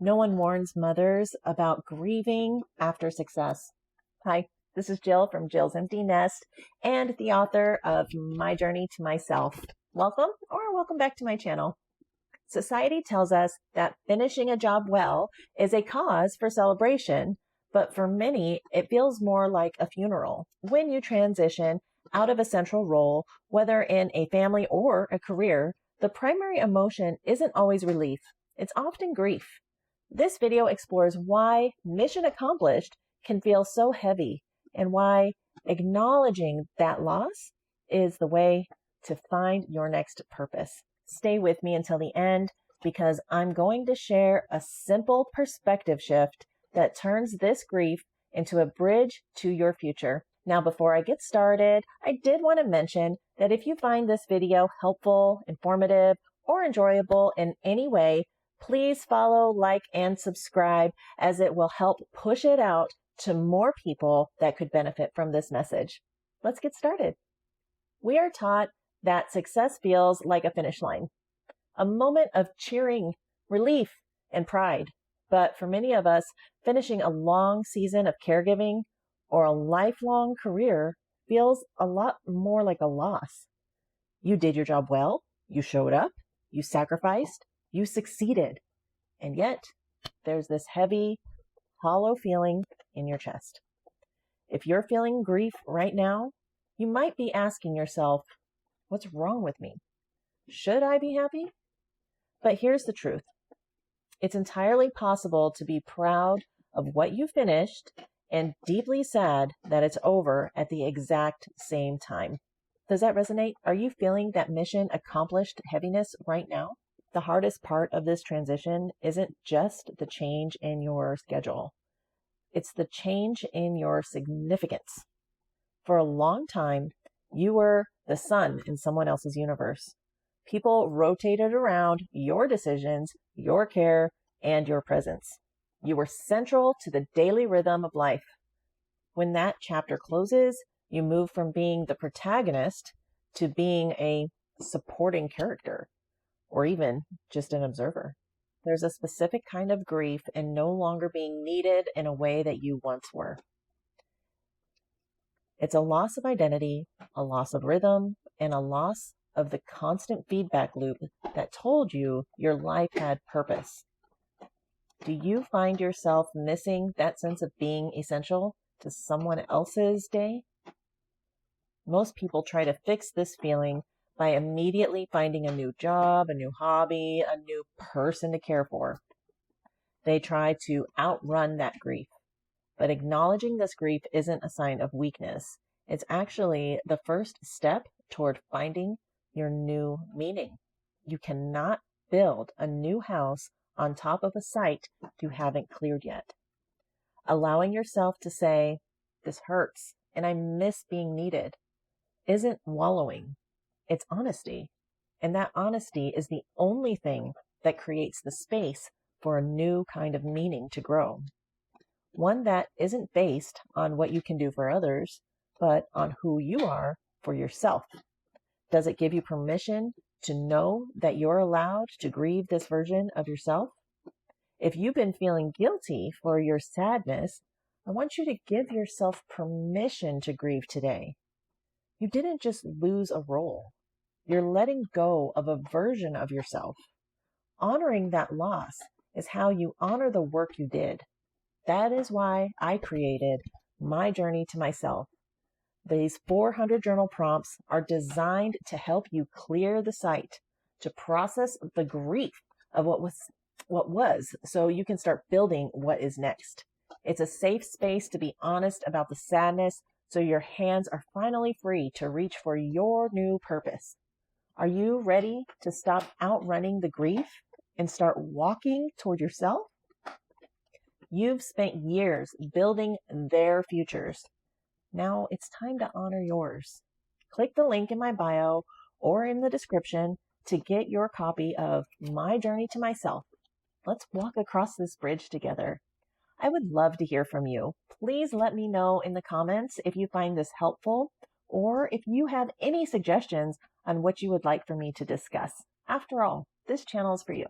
No one warns mothers about grieving after success. Hi, this is Jill from Jill's Empty Nest and the author of My Journey to Myself. Welcome or welcome back to my channel. Society tells us that finishing a job well is a cause for celebration, but for many, it feels more like a funeral. When you transition out of a central role, whether in a family or a career, the primary emotion isn't always relief. It's often grief. This video explores why mission accomplished can feel so heavy and why acknowledging that loss is the way to find your next purpose. Stay with me until the end because I'm going to share a simple perspective shift that turns this grief into a bridge to your future. Now, before I get started, I did want to mention that if you find this video helpful, informative, or enjoyable in any way, please follow, like, and subscribe as it will help push it out to more people that could benefit from this message. Let's get started. We are taught that success feels like a finish line, a moment of cheering, relief, and pride. But for many of us, finishing a long season of caregiving or a lifelong career feels a lot more like a loss. You did your job well, you showed up, you sacrificed, you succeeded, and yet there's this heavy, hollow feeling in your chest. If you're feeling grief right now, you might be asking yourself, what's wrong with me? Should I be happy? But here's the truth. It's entirely possible to be proud of what you finished and deeply sad that it's over at the exact same time. Does that resonate? Are you feeling that mission accomplished heaviness right now? The hardest part of this transition isn't just the change in your schedule. It's the change in your significance. For a long time, you were the sun in someone else's universe. People rotated around your decisions, your care, and your presence. You were central to the daily rhythm of life. When that chapter closes, you move from being the protagonist to being a supporting character, or even just an observer. There's a specific kind of grief in no longer being needed in a way that you once were. It's a loss of identity, a loss of rhythm, and a loss of the constant feedback loop that told you your life had purpose. Do you find yourself missing that sense of being essential to someone else's day? Most people try to fix this feeling by immediately finding a new job, a new hobby, a new person to care for. They try to outrun that grief. But acknowledging this grief isn't a sign of weakness. It's actually the first step toward finding your new meaning. You cannot build a new house on top of a site you haven't cleared yet. Allowing yourself to say, this hurts and I miss being needed, isn't wallowing. It's honesty. And that honesty is the only thing that creates the space for a new kind of meaning to grow. One that isn't based on what you can do for others, but on who you are for yourself. Does it give you permission to know that you're allowed to grieve this version of yourself? If you've been feeling guilty for your sadness, I want you to give yourself permission to grieve today. You didn't just lose a role. You're letting go of a version of yourself. Honoring that loss is how you honor the work you did. That is why I created My Journey to Myself. These 400 journal prompts are designed to help you clear the site, to process the grief of what was, so you can start building what is next. It's a safe space to be honest about the sadness, so your hands are finally free to reach for your new purpose. Are you ready to stop outrunning the grief and start walking toward yourself? You've spent years building their futures. Now it's time to honor yours. Click the link in my bio or in the description to get your copy of My Journey to Myself. Let's walk across this bridge together. I would love to hear from you. Please let me know in the comments if you find this helpful or if you have any suggestions on what you would like for me to discuss. After all, this channel is for you.